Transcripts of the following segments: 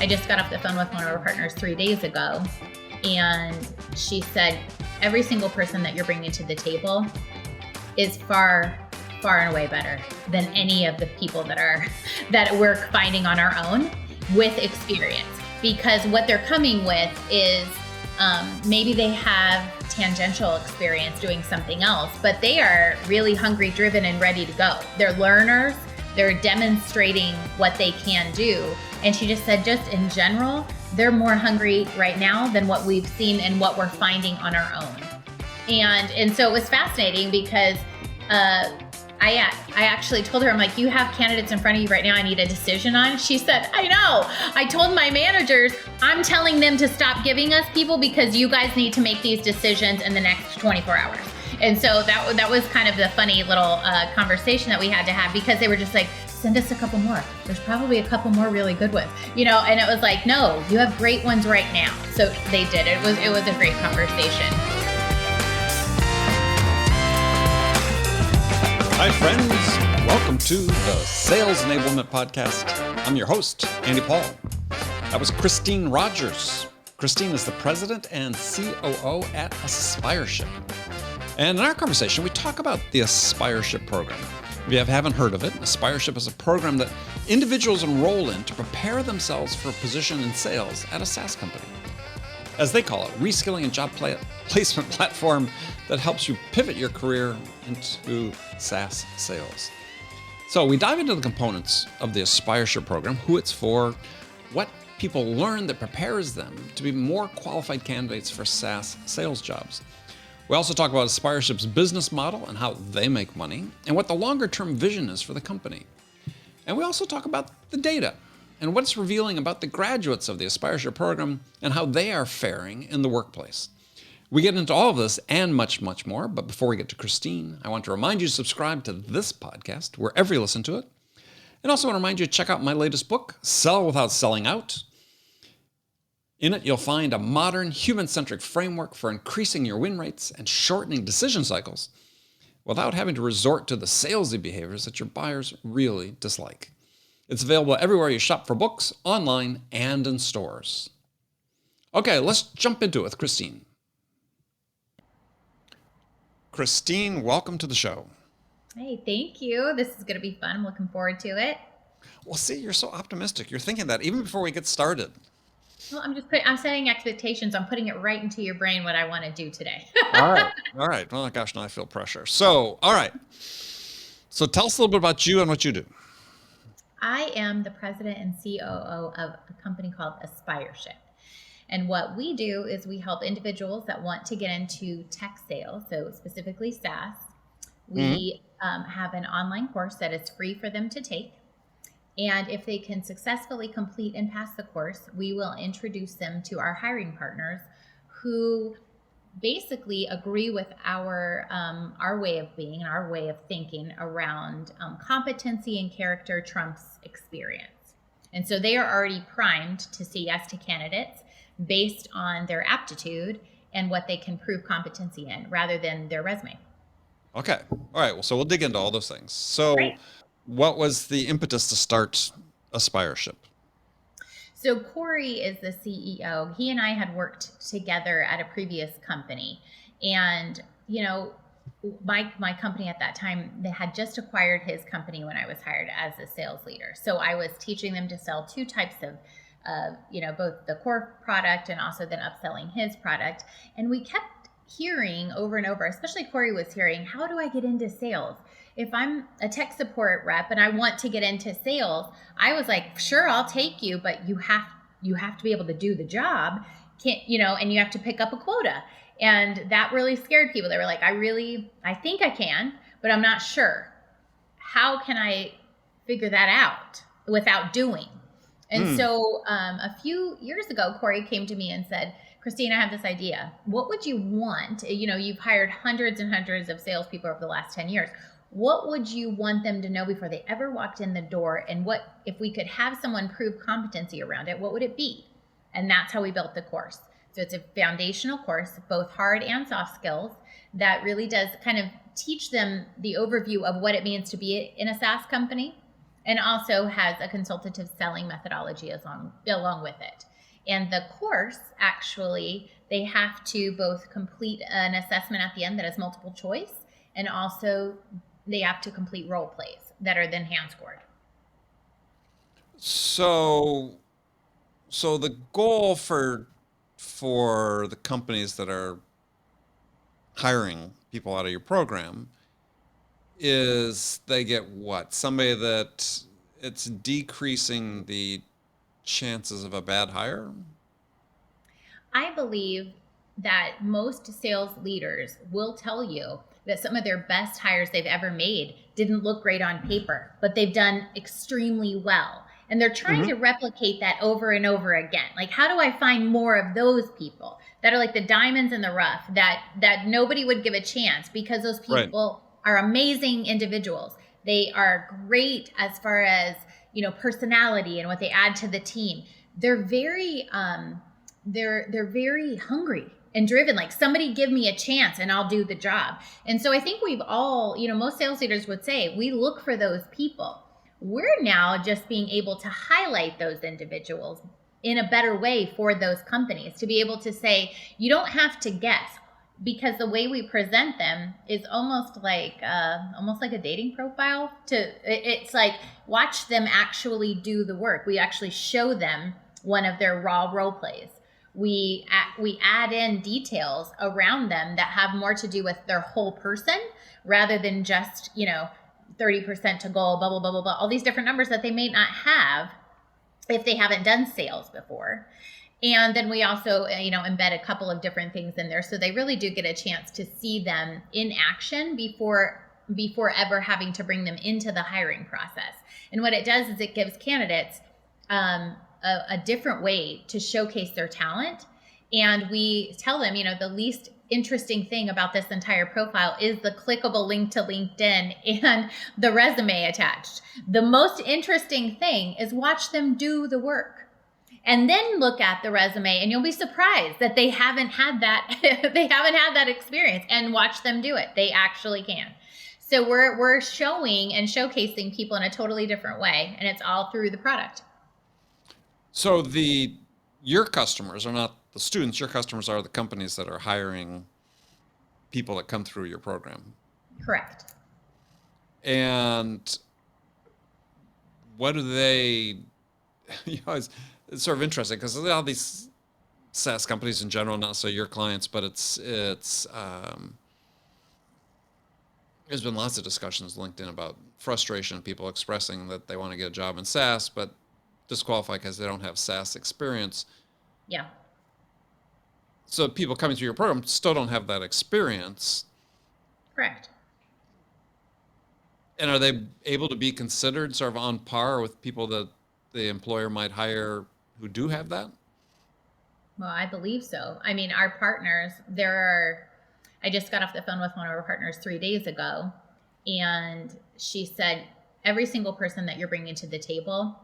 I just got off the phone with one of our partners 3 days ago, and she said, every single person that you're bringing to the table is far and away better than any of the people that we're finding on our own with experience. Because what they're coming with is maybe they have tangential experience doing something else, but they are really hungry, driven, and ready to go. They're learners. They're demonstrating what they can do. And she just said, just in general, they're more hungry right now than what we've seen and what we're finding on our own. And so it was fascinating because I actually told her, I'm like, you have candidates in front of you right now I need a decision on. She said, I know. I told my managers, I'm telling them to stop giving us people because you guys need to make these decisions in the next 24 hours. And so that was kind of the funny little conversation that we had to have, because they were just like, send us a couple more. There's probably a couple more really good ones, and it was like, no, you have great ones right now. So they did. It was a great conversation. Hi, friends. Welcome to the Sales Enablement Podcast. I'm your host, Andy Paul. That was Christine Rogers. Christine is the president and COO at Aspireship. And in our conversation, we talk about the Aspireship program. If you haven't heard of it, Aspireship is a program that individuals enroll in to prepare themselves for a position in sales at a SaaS company. As they call it, reskilling and job placement platform that helps you pivot your career into SaaS sales. So we dive into the components of the Aspireship program, who it's for, what people learn that prepares them to be more qualified candidates for SaaS sales jobs. We also talk about Aspireship's business model and how they make money, and what the longer-term vision is for the company. And we also talk about the data and what it's revealing about the graduates of the Aspireship program and how they are faring in the workplace. We get into all of this and much, much more, but before we get to Christine, I want to remind you to subscribe to this podcast wherever you listen to it. And also want to remind you to check out my latest book, Sell Without Selling Out. In it, you'll find a modern, human-centric framework for increasing your win rates and shortening decision cycles without having to resort to the salesy behaviors that your buyers really dislike. It's available everywhere you shop for books, online, and in stores. Okay, let's jump into it with Christine. Christine, welcome to the show. Hey, thank you. This is going to be fun. I'm looking forward to it. Well, see, you're so optimistic. You're thinking that even before we get started. Well, I'm setting expectations. I'm putting it right into your brain what I want to do today. All right. Well, gosh, now I feel pressure. So, all right. So tell us a little bit about you and what you do. I am the president and COO of a company called Aspireship. And what we do is we help individuals that want to get into tech sales, so specifically SaaS. We have an online course that is free for them to take. And if they can successfully complete and pass the course, we will introduce them to our hiring partners who basically agree with our way of being and our way of thinking around competency and character trumps experience. And so they are already primed to say yes to candidates based on their aptitude and what they can prove competency in rather than their resume. Okay. All right. Well, so we'll dig into all those things. So What was the impetus to start Aspireship? So Corey is the CEO. He and I had worked together at a previous company. And, my company at that time, they had just acquired his company when I was hired as a sales leader. So I was teaching them to sell two types of both the core product and also then upselling his product. And we kept hearing over and over, especially Corey was hearing, how do I get into sales? If I'm a tech support rep and I want to get into sales, I was like, sure, I'll take you, but you have to be able to do the job, and you have to pick up a quota. And that really scared people. They were like, I think I can, but I'm not sure. How can I figure that out without doing? And so a few years ago, Corey came to me and said, Christine, I have this idea. What would you want? You've hired hundreds and hundreds of salespeople over the last 10 years. What would you want them to know before they ever walked in the door? And what, if we could have someone prove competency around it, what would it be? And that's how we built the course. So it's a foundational course, both hard and soft skills, that really does kind of teach them the overview of what it means to be in a SaaS company, and also has a consultative selling methodology along with it. And the course, actually, they have to both complete an assessment at the end that is multiple choice, and also they have to complete role plays that are then hand scored. So, so the goal for the companies that are hiring people out of your program is they get what? Somebody that it's decreasing the chances of a bad hire? I believe that most sales leaders will tell you that some of their best hires they've ever made didn't look great on paper, but they've done extremely well. And they're trying to replicate that over and over again. Like, how do I find more of those people that are like the diamonds in the rough that nobody would give a chance, because those Right. people are amazing individuals. They are great as far as, personality and what they add to the team. They're very they're very hungry and driven. Like, somebody give me a chance and I'll do the job. And so I think we've all, most sales leaders would say we look for those people. We're now just being able to highlight those individuals in a better way for those companies, to be able to say, you don't have to guess, because the way we present them is almost like a dating profile. It's like, watch them actually do the work. We actually show them one of their raw role plays. We add in details around them that have more to do with their whole person, rather than just 30% to goal, blah blah blah blah blah, all these different numbers that they may not have if they haven't done sales before. And then we also embed a couple of different things in there, so they really do get a chance to see them in action before ever having to bring them into the hiring process. And what it does is it gives candidates a different way to showcase their talent. And we tell them, the least interesting thing about this entire profile is the clickable link to LinkedIn and the resume attached. The most interesting thing is watch them do the work, and then look at the resume, and you'll be surprised that they haven't had that they haven't had that experience, and watch them do it. They actually can. So we're showing and showcasing people in a totally different way, and it's all through the product. So your customers are not the students, your customers are the companies that are hiring people that come through your program. Correct. And what do they, it's sort of interesting, because all these SaaS companies in general, not so your clients, but there's been lots of discussions LinkedIn about frustration, people expressing that they want to get a job in SaaS, but disqualified because they don't have SaaS experience. Yeah. So people coming through your program still don't have that experience. Correct. And are they able to be considered sort of on par with people that the employer might hire who do have that? Well, I believe so. I mean, our partners, I just got off the phone with one of our partners 3 days ago, and she said, every single person that you're bringing to the table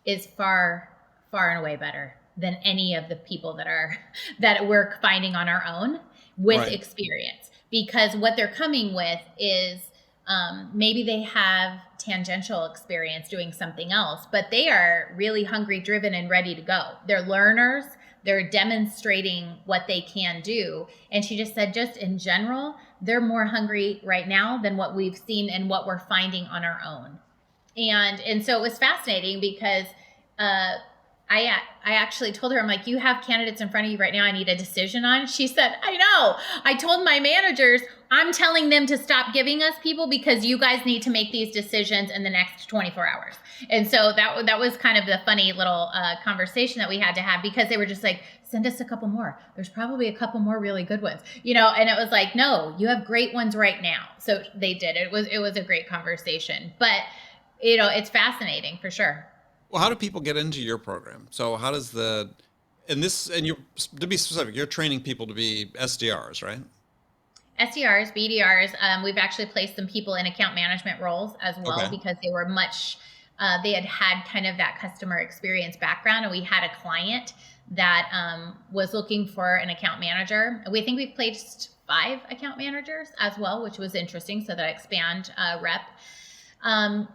is far, far and away better than any of the people that we're finding on our own with experience. Because what they're coming with is maybe they have tangential experience doing something else, but they are really hungry, driven, and ready to go. They're learners. They're demonstrating what they can do. And she just said, just in general, they're more hungry right now than what we've seen and what we're finding on our own. And so it was fascinating, because I actually told her, I'm like, you have candidates in front of you right now I need a decision on. She said, I know. I told my managers, I'm telling them to stop giving us people because you guys need to make these decisions in the next 24 hours. And so that was kind of the funny little conversation that we had to have, because they were just like, send us a couple more. There's probably a couple more really good ones, and it was like, no, you have great ones right now. So they did. It was a great conversation, but it's fascinating for sure. Well, how do people get into your program? So how does to be specific, you're training people to be SDRs, right? SDRs, BDRs. We've actually placed some people in account management roles as well, because they were they had kind of that customer experience background. And we had a client that was looking for an account manager. We think we've placed 5 account managers as well, which was interesting. So that expand rep.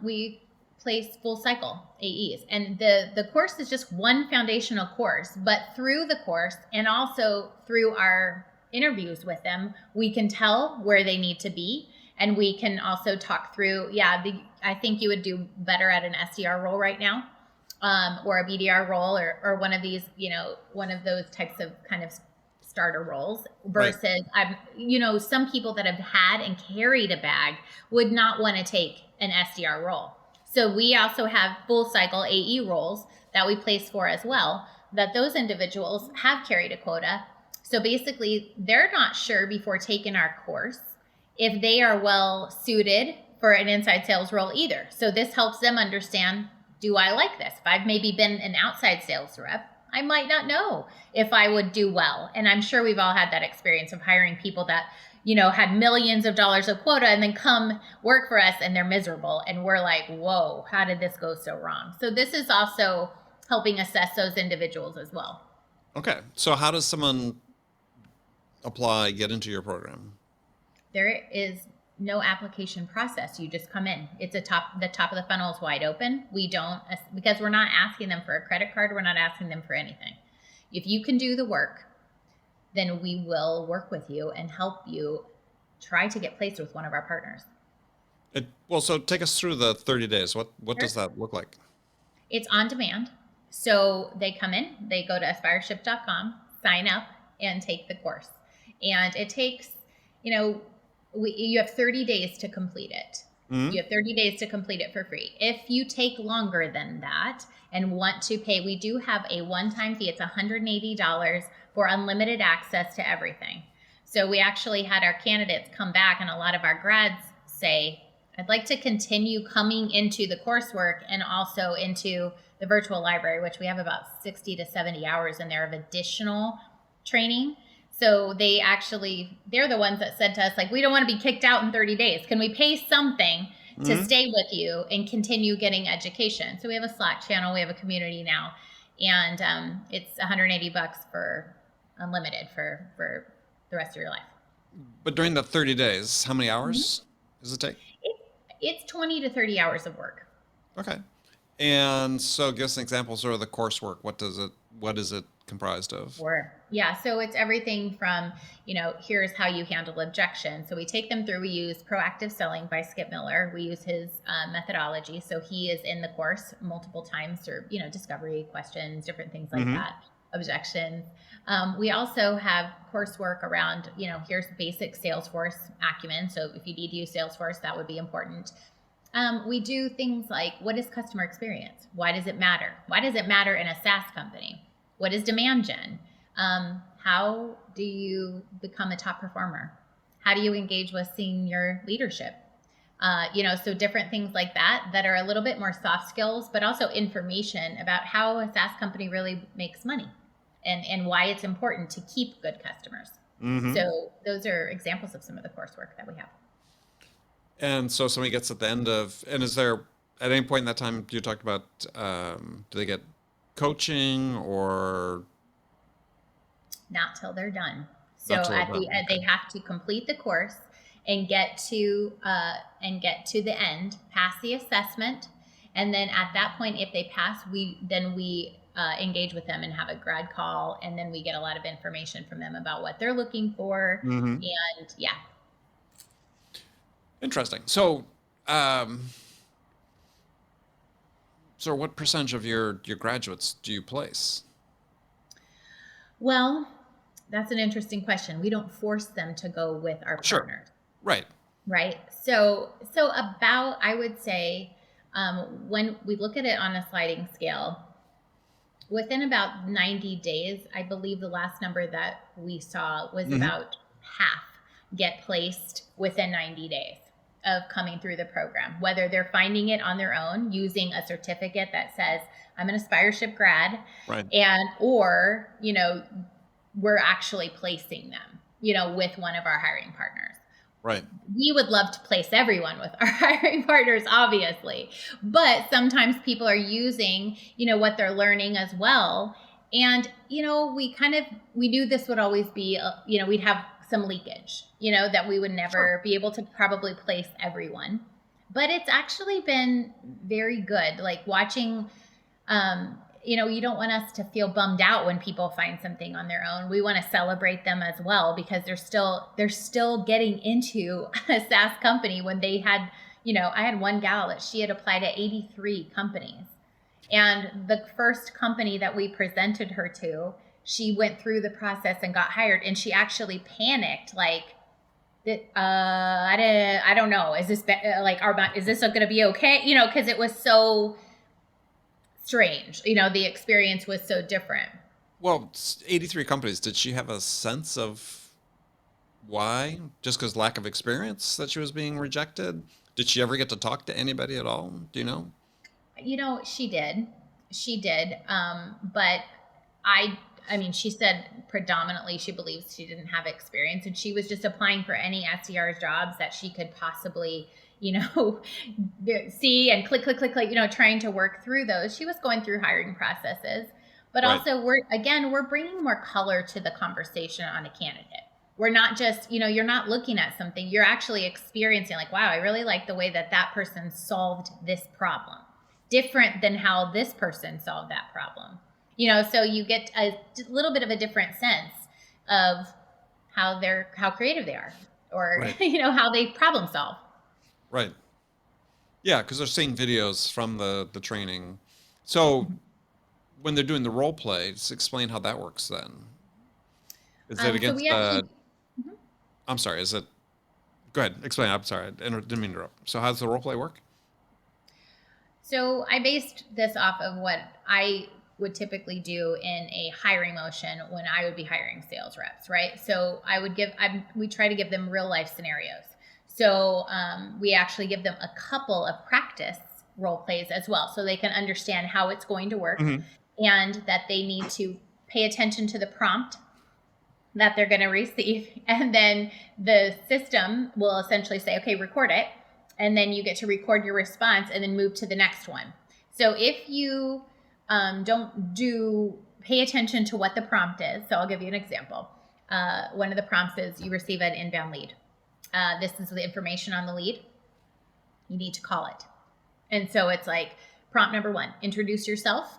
We place full cycle AEs. And the course is just one foundational course, but through the course and also through our interviews with them, we can tell where they need to be. And we can also talk through, I think you would do better at an SDR role right now, or a BDR role, or one of these, one of those types of kind of starter roles versus, right. Some people that have had and carried a bag would not want to take an SDR role. So we also have full cycle AE roles that we place for as well, that those individuals have carried a quota. So basically, they're not sure before taking our course if they are well suited for an inside sales role either. So this helps them understand, do I like this? If I've maybe been an outside sales rep, I might not know if I would do well. And I'm sure we've all had that experience of hiring people that, had millions of dollars of quota and then come work for us and they're miserable. And we're like, whoa, how did this go so wrong? So this is also helping assess those individuals as well. Okay. So how does someone get into your program? There is no application process. You just come in. It's the top of the funnel is wide open. We don't, because we're not asking them for a credit card. We're not asking them for anything. If you can do the work, then we will work with you and help you try to get placed with one of our partners. So take us through the 30 days. What Sure. does that look like? It's on demand. So they come in, they go to Aspireship.com, sign up, and take the course. And it takes, you have 30 days to complete it. Mm-hmm. You have 30 days to complete it for free. If you take longer than that and want to pay, we do have a one-time fee. It's $180 for unlimited access to everything. So we actually had our candidates come back, and a lot of our grads say, I'd like to continue coming into the coursework and also into the virtual library, which we have about 60 to 70 hours in there of additional training. So they're the ones that said to us, like, we don't want to be kicked out in 30 days. Can we pay something to stay with you and continue getting education? So we have a Slack channel. We have a community now. And it's $180 for unlimited for the rest of your life. But during the 30 days, how many hours does it take? It's 20 to 30 hours of work. Okay. And so give us an example of the coursework. What is it comprised of? Sure. Yeah. So it's everything from, here's how you handle objection. So we take them through, we use Proactive Selling by Skip Miller. We use his methodology. So he is in the course multiple times for, discovery questions, different things like that, objections. We also have coursework around, here's basic Salesforce acumen. So if you need to use Salesforce, that would be important. We do things like, what is customer experience? Why does it matter? Why does it matter in a SaaS company? What is demand gen? How do you become a top performer? How do you engage with senior leadership? So different things like that are a little bit more soft skills, but also information about how a SaaS company really makes money and why it's important to keep good customers. Mm-hmm. So those are examples of some of the coursework that we have. And so somebody gets at the end of, and is there, at any point in that time, you talked about, do they get coaching or? Not till they're done. So at the end, they have to complete the course and get to the end, pass the assessment. And then at that point, if they pass, we engage with them and have a grad call. And then we get a lot of information from them about what they're looking for. Mm-hmm. And yeah. Interesting. So, what percentage of your graduates do you place? Well, that's an interesting question. We don't force them to go with our partners. Right. Right. So about, I would say, when we look at it on a sliding scale, within about 90 days, I believe the last number that we saw was about half get placed within 90 days of coming through the program, whether they're finding it on their own using a certificate that says, I'm an Aspireship grad, right, or we're actually placing them, with one of our hiring partners. Right. We would love to place everyone with our hiring partners, obviously, but sometimes people are using, what they're learning as well. And, we knew this would always be, we'd have some leakage, that we would never be able to probably place everyone. But it's actually been very good. Like watching, you don't want us to feel bummed out when people find something on their own. We want to celebrate them as well, because they're still getting into a SaaS company when they had, I had one gal that she had applied to 83 companies. And the first company that we presented her to, she went through the process and got hired, and she actually panicked, like, I don't know. Is this is this going to be okay? Because it was so strange. The experience was so different. Well, 83 companies. Did she have a sense of why? Just because lack of experience that she was being rejected? Did she ever get to talk to anybody at all? Do you know? She did. She did. But I mean, she said predominantly she believes she didn't have experience, and she was just applying for any SDR jobs that she could possibly, see and click, trying to work through those. She was going through hiring processes, but Right. also we're bringing more color to the conversation on a candidate. We're not just, you're not looking at something, you're actually experiencing, like, wow, I really like the way that person solved this problem, different than how this person solved that problem. So you get a little bit of a different sense of how creative they are, or, Right. how they problem solve. Right. Yeah, because they're seeing videos from the training. So when they're doing the role play, just explain how that works then. Is it So against we actually, I'm sorry, is it, go ahead, explain. I'm sorry, I didn't mean to interrupt. So how does the role play work? So I based this off of what I would typically do in a hiring motion when I would be hiring sales reps, right? So we try to give them real life scenarios. So we actually give them a couple of practice role plays as well, so they can understand how it's going to work, and that they need to pay attention to the prompt that they're going to receive. And then the system will essentially say, okay, record it. And then you get to record your response and then move to the next one. So if you don't pay attention to what the prompt is, so I'll give you an example. One of the prompts is you receive an inbound lead. This is the information on the lead. You need to call it. And so it's like prompt number 1, introduce yourself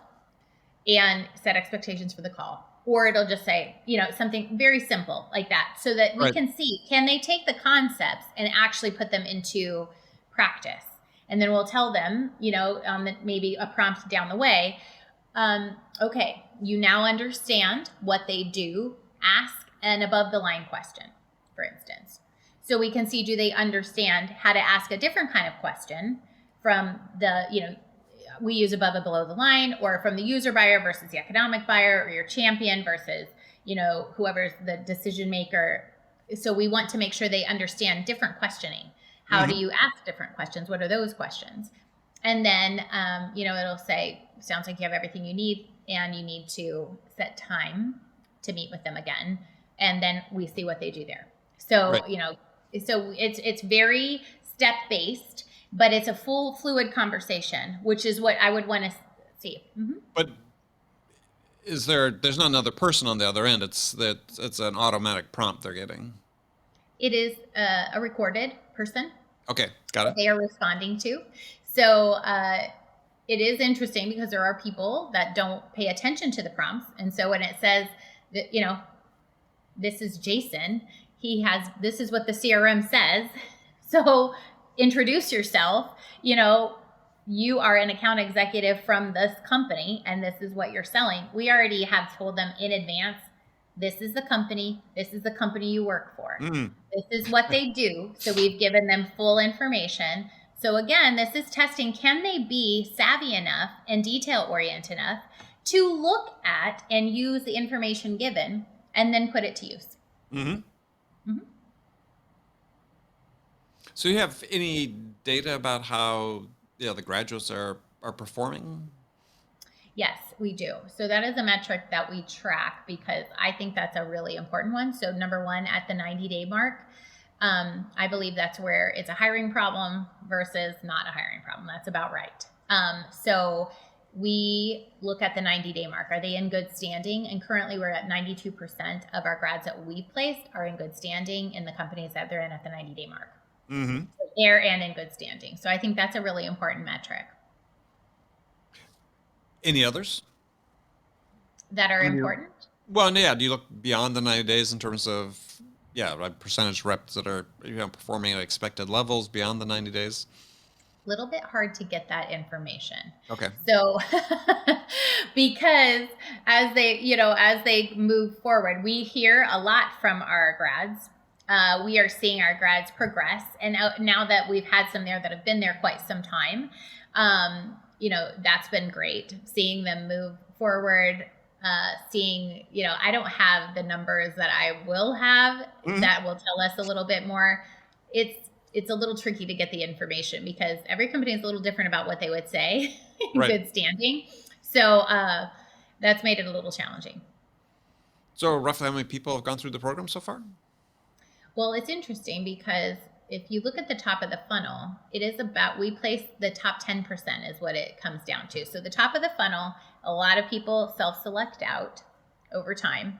and set expectations for the call. Or it'll just say, something very simple like that, so that we can see, can they take the concepts and actually put them into practice? And then we'll tell them, maybe a prompt down the way, okay, you now understand what they do. Ask an above the line question, for instance. So we can see, do they understand how to ask a different kind of question from the, we use above and below the line, or from the user buyer versus the economic buyer, or your champion versus, whoever's the decision maker. So we want to make sure they understand different questioning. How do you ask different questions? What are those questions? And then, it'll say, sounds like you have everything you need, and you need to set time to meet with them again. And then we see what they do there. So, so it's very step-based, but it's a full fluid conversation, which is what I would want to see. But there's not another person on the other end. It's an automatic prompt they're getting. It is a recorded person. Okay, got it. They are responding to. So it is interesting, because there are people that don't pay attention to the prompts. And so when it says that, this is Jason, this is what the CRM says. So introduce yourself, you are an account executive from this company, and this is what you're selling. We already have told them in advance, this is the company you work for. This is what they do. So we've given them full information. So again, this is testing, can they be savvy enough and detail-oriented enough to look at and use the information given and then put it to use. So you have any data about how the graduates are performing? Yes, we do. So that is a metric that we track, because I think that's a really important one. So number 1, at the 90-day mark, I believe that's where it's a hiring problem versus not a hiring problem. That's about right. So we look at the 90-day mark. Are they in good standing? And currently we're at 92% of our grads that we've placed are in good standing in the companies that they're in at the 90-day mark. Mm-hmm. There and in good standing. So I think that's a really important metric Any others? that are I mean, important. well, yeah. Do you look beyond the 90 days in terms of, yeah, like percentage reps that are, performing at expected levels beyond the 90 days? Little bit hard to get that information. Okay. So because as they move forward, we hear a lot from our grads. We are seeing our grads progress, and now that we've had some there that have been there quite some time, that's been great seeing them move forward. I don't have the numbers that I will have that will tell us a little bit more. It's a little tricky to get the information because every company is a little different about what they would say in Right. good standing. So that's made it a little challenging. So roughly how many people have gone through the program so far? Well, it's interesting because if you look at the top of the funnel, it is we place the top 10% is what it comes down to. So the top of the funnel, a lot of people self-select out over time.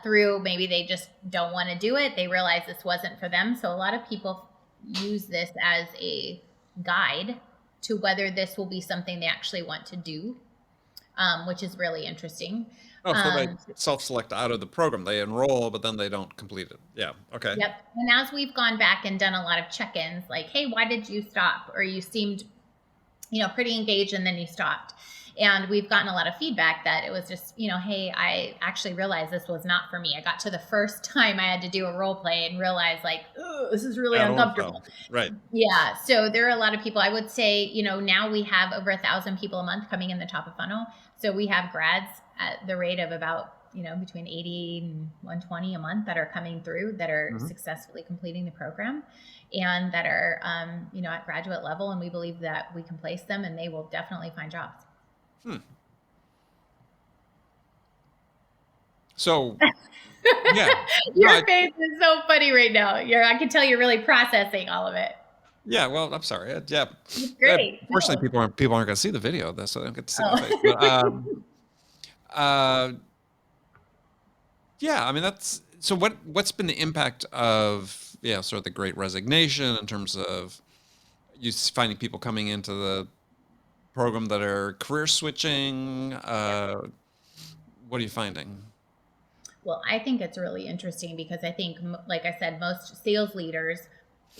Through maybe they just don't want to do it. They realize this wasn't for them. So a lot of people use this as a guide to whether this will be something they actually want to do, which is really interesting. Oh, so they self-select out of the program. They enroll, but then they don't complete it. Yeah. Okay. Yep. And as we've gone back and done a lot of check-ins, like, hey, why did you stop? Or you seemed, pretty engaged and then you stopped. And we've gotten a lot of feedback that it was just, hey, I actually realized this was not for me. I got to the first time I had to do a role play and realized like, oh, this is really uncomfortable. Right. Yeah. So there are a lot of people, I would say, now we have over 1,000 people a month coming in the top of funnel. So we have grads at the rate of about, between 80 and 120 a month that are coming through that are successfully completing the program and that are, at graduate level. And we believe that we can place them and they will definitely find jobs. So, yeah. Your face is so funny right now. I can tell you're really processing all of it. Yeah, well, I'm sorry. Yeah, it's great. Fortunately, people aren't going to see the video of this, so they don't get to see my face. But, yeah, I mean that's so. What's been the impact of sort of the Great Resignation in terms of you finding people coming into the program that are career switching? What are you finding? Well, I think it's really interesting because I think, like I said, most sales leaders,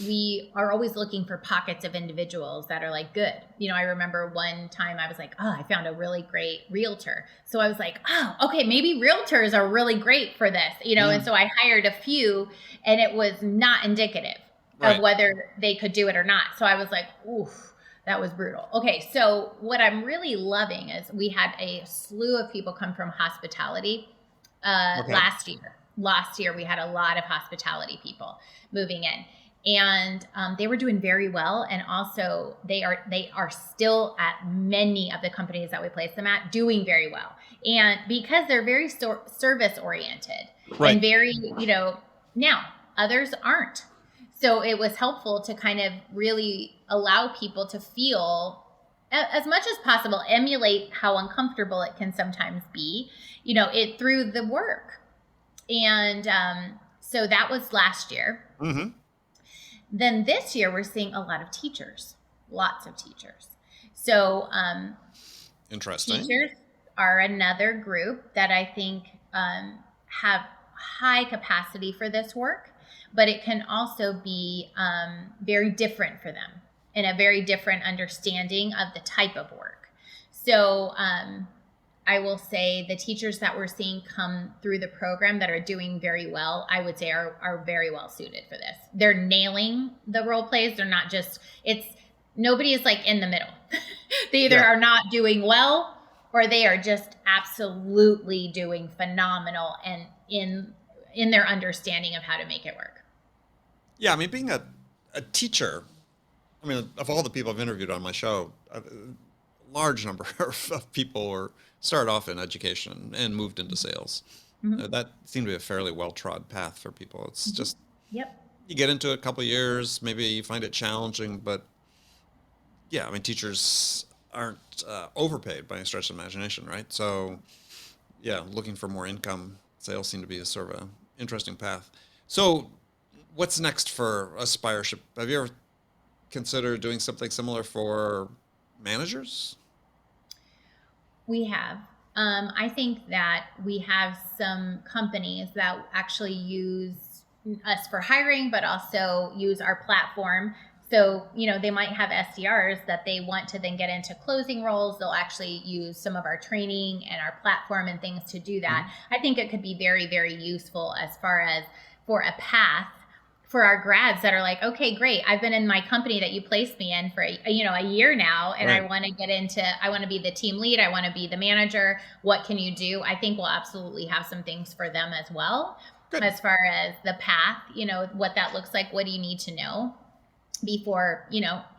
we are always looking for pockets of individuals that are like good. I remember one time I was like, oh, I found a really great realtor. So I was like, oh, okay, maybe realtors are really great for this, and so I hired a few and it was not indicative of whether they could do it or not. So I was like, oof, that was brutal. Okay, so what I'm really loving is we had a slew of people come from hospitality last year. Last year, we had a lot of hospitality people moving in. And they were doing very well, and also they are still at many of the companies that we place them at doing very well. And because they're very service oriented and very, now others aren't. So it was helpful to kind of really allow people to feel as much as possible, emulate how uncomfortable it can sometimes be, it through the work. And so that was last year. Mm-hmm. Then this year, we're seeing a lot of teachers, lots of teachers. So interesting. Teachers are another group that I think have high capacity for this work, but it can also be very different for them and a very different understanding of the type of work. So I will say the teachers that we're seeing come through the program that are doing very well, I would say are very well suited for this. They're nailing the role plays. They're not just, nobody is like in the middle. They either are not doing well or they are just absolutely doing phenomenal and in their understanding of how to make it work. Yeah, I mean, being a teacher, I mean, of all the people I've interviewed on my show, a large number of people started off in education and moved into sales. Mm-hmm. That seemed to be a fairly well-trod path for people. It's just, you get into it a couple of years, maybe you find it challenging, but yeah, I mean, teachers aren't overpaid by any stretch of the imagination, right? So yeah, looking for more income, sales seem to be a sort of an interesting path. So What's next for Aspireship? Have you ever considered doing something similar for managers? We have. I think that we have some companies that actually use us for hiring, but also use our platform. So, they might have SDRs that they want to then get into closing roles. They'll actually use some of our training and our platform and things to do that. I think it could be very, very useful as far as for a path for our grads that are like, okay, great. I've been in my company that you placed me in for a year now, and I Right. want to I want to be the team lead. I want to be the manager. What can you do? I think we'll absolutely have some things for them as well, Good. as far as the path, what that looks like. What do you need to know before,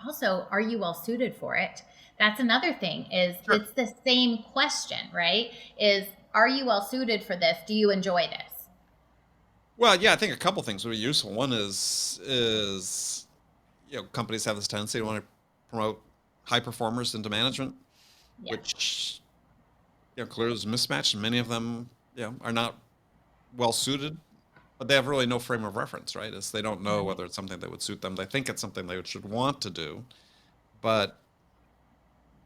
also, are you well suited for it? That's another thing is Sure. it's the same question, right? Is, are you well suited for this? Do you enjoy this? Well, yeah, I think a couple things would be useful. One is companies have this tendency to want to promote high performers into management, Yeah. which clearly is mismatched, and many of them are not well suited, but they have really no frame of reference, right? Is they don't know Right. whether it's something that would suit them. They think it's something they should want to do, but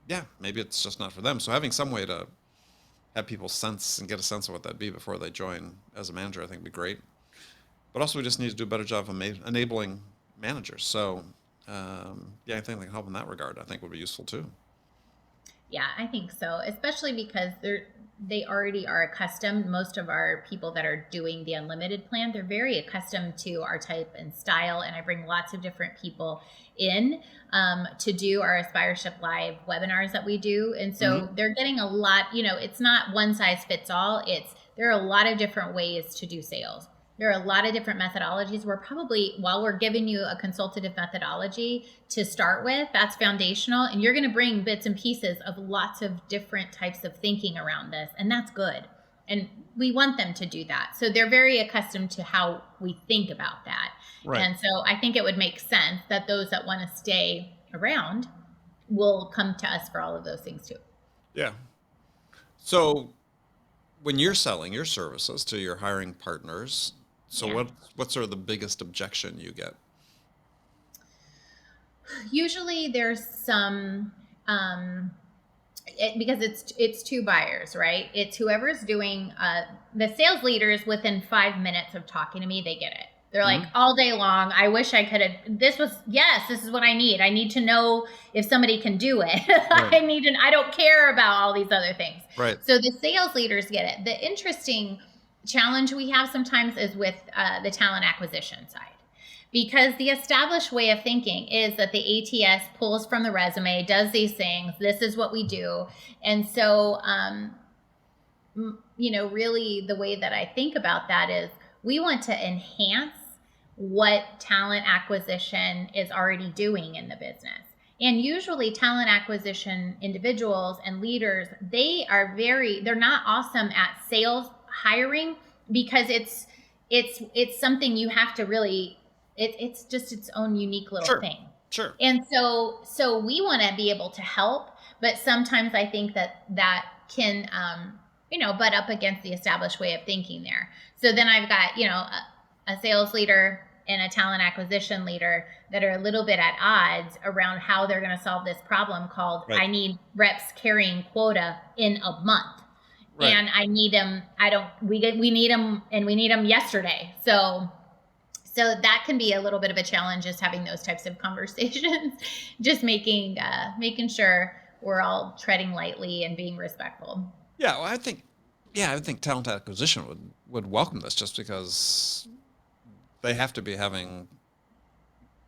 yeah, maybe it's just not for them. So having some way to have people sense and get a sense of what that'd be before they join as a manager, I think would be great. But also, we just need to do a better job of enabling managers. So, yeah, I think they can help in that regard. I think would be useful too. Yeah, I think so, especially because they already are accustomed. Most of our people that are doing the unlimited plan, they're very accustomed to our type and style. And I bring lots of different people in to do our Aspireship Live webinars that we do. And so they're getting a lot, it's not one size fits all. There are a lot of different ways to do sales. There are a lot of different methodologies. While we're giving you a consultative methodology to start with, that's foundational. And you're going to bring bits and pieces of lots of different types of thinking around this. And that's good. And we want them to do that. So they're very accustomed to how we think about that. Right. And so I think it would make sense that those that want to stay around will come to us for all of those things too. Yeah. So when you're selling your services to your hiring partners, what's sort of the biggest objection you get? Usually there's some because it's two buyers, right? It's whoever's doing the sales leaders. Within 5 minutes of talking to me, they get it. They're like, all day long, I wish I could have, this is what I need. I need to know if somebody can do it. Right. I don't care about all these other things. Right. So the sales leaders get it. The interesting challenge we have sometimes is with the talent acquisition side. Because the established way of thinking is that the ATS pulls from the resume, does these things, this is what we do. And so, really the way that I think about that is we want to enhance what talent acquisition is already doing in the business. And usually talent acquisition individuals and leaders, they're not awesome at sales hiring because it's something you have to really, it's just its own unique little thing. Sure. And so we want to be able to help, but sometimes I think that can, butt up against the established way of thinking there. So then I've got, a sales leader and a talent acquisition leader that are a little bit at odds around how they're going to solve this problem called I need reps carrying quota in a month. Right. And I need them. We need them, and we need them yesterday. So that can be a little bit of a challenge, just having those types of conversations, just making sure we're all treading lightly and being respectful. Yeah, well, I think talent acquisition would welcome this, just because they have to be having,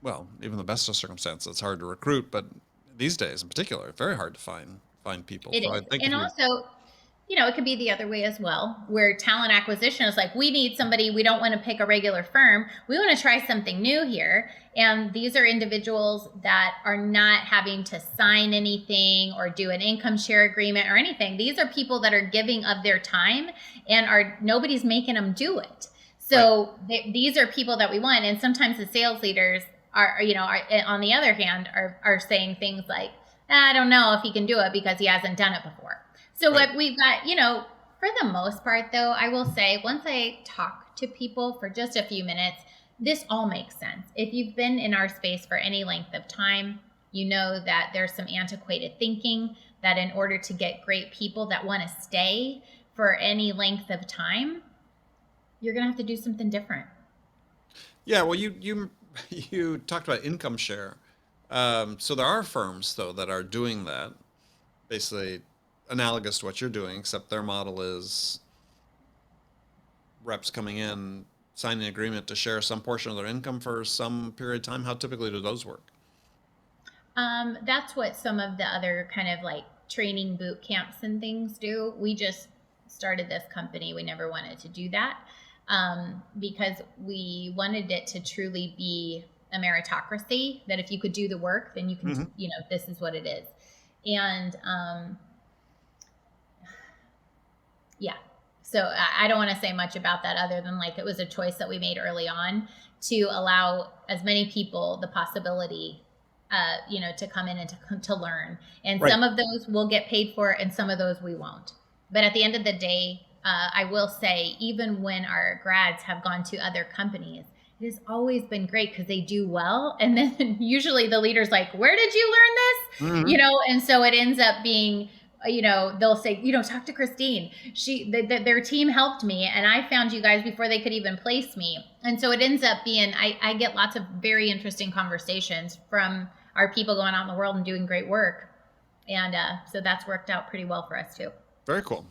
well, even the best of circumstances, it's hard to recruit, but these days in particular, it's very hard to find people. It is. And also, it could be the other way as well, where talent acquisition is like, we need somebody, we don't want to pick a regular firm. We want to try something new here. And these are individuals that are not having to sign anything or do an income share agreement or anything. These are people that are giving of their time and nobody's making them do it. So these are people that we want. And sometimes the sales leaders are on the other hand, are saying things like, I don't know if he can do it because he hasn't done it before. So what we've got, for the most part, though, I will say, once I talk to people for just a few minutes, This all makes sense. If you've been in our space for any length of time, you know that there's some antiquated thinking that in order to get great people that want to stay for any length of time, you're going to have to do something different. Yeah, well, you talked about income share. So there are firms though that are doing that, basically analogous to what you're doing, except their model is reps coming in, signing an agreement to share some portion of their income for some period of time. How typically do those work? That's what some of the other kind of like training boot camps and things do. We just started this company. We never wanted to do that because we wanted it to truly be a meritocracy, that if you could do the work, then you can, this is what it is. And yeah. So I don't want to say much about that other than like it was a choice that we made early on to allow as many people the possibility, to come in and to learn. And Right. some of those will get paid for and some of those we won't. But at the end of the day, I will say, even when our grads have gone to other companies, it has always been great because they do well. And then usually the leader's like, where did you learn this? Mhm. And so it ends up being, they'll say, talk to Christine. Their team helped me and I found you guys before they could even place me. And so it ends up being, I get lots of very interesting conversations from our people going out in the world and doing great work. And so that's worked out pretty well for us too. Very cool.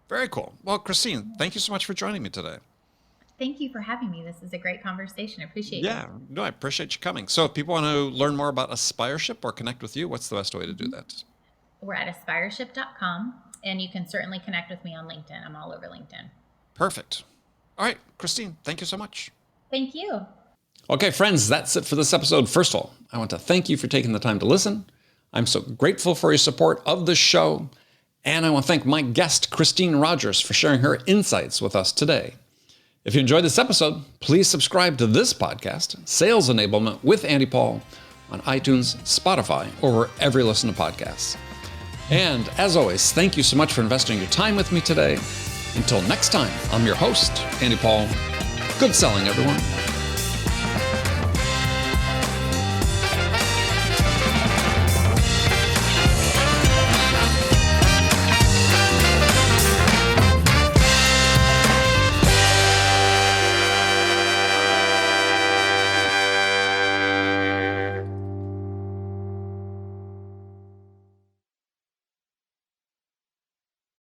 Very cool. Well, Christine, thank you so much for joining me today. Thank you for having me. This is a great conversation. I appreciate it. Yeah, no, I appreciate you coming. So if people want to learn more about Aspireship or connect with you, what's the best way to do that? We're at aspireship.com, and you can certainly connect with me on LinkedIn. I'm all over LinkedIn. Perfect. All right, Christine, thank you so much. Thank you. Okay, friends, that's it for this episode. First of all, I want to thank you for taking the time to listen. I'm so grateful for your support of the show. And I want to thank my guest, Christine Rogers, for sharing her insights with us today. If you enjoyed this episode, please subscribe to this podcast, Sales Enablement with Andy Paul, on iTunes, Spotify, or wherever you listen to podcasts. And as always, thank you so much for investing your time with me today. Until next time, I'm your host, Andy Paul. Good selling, everyone.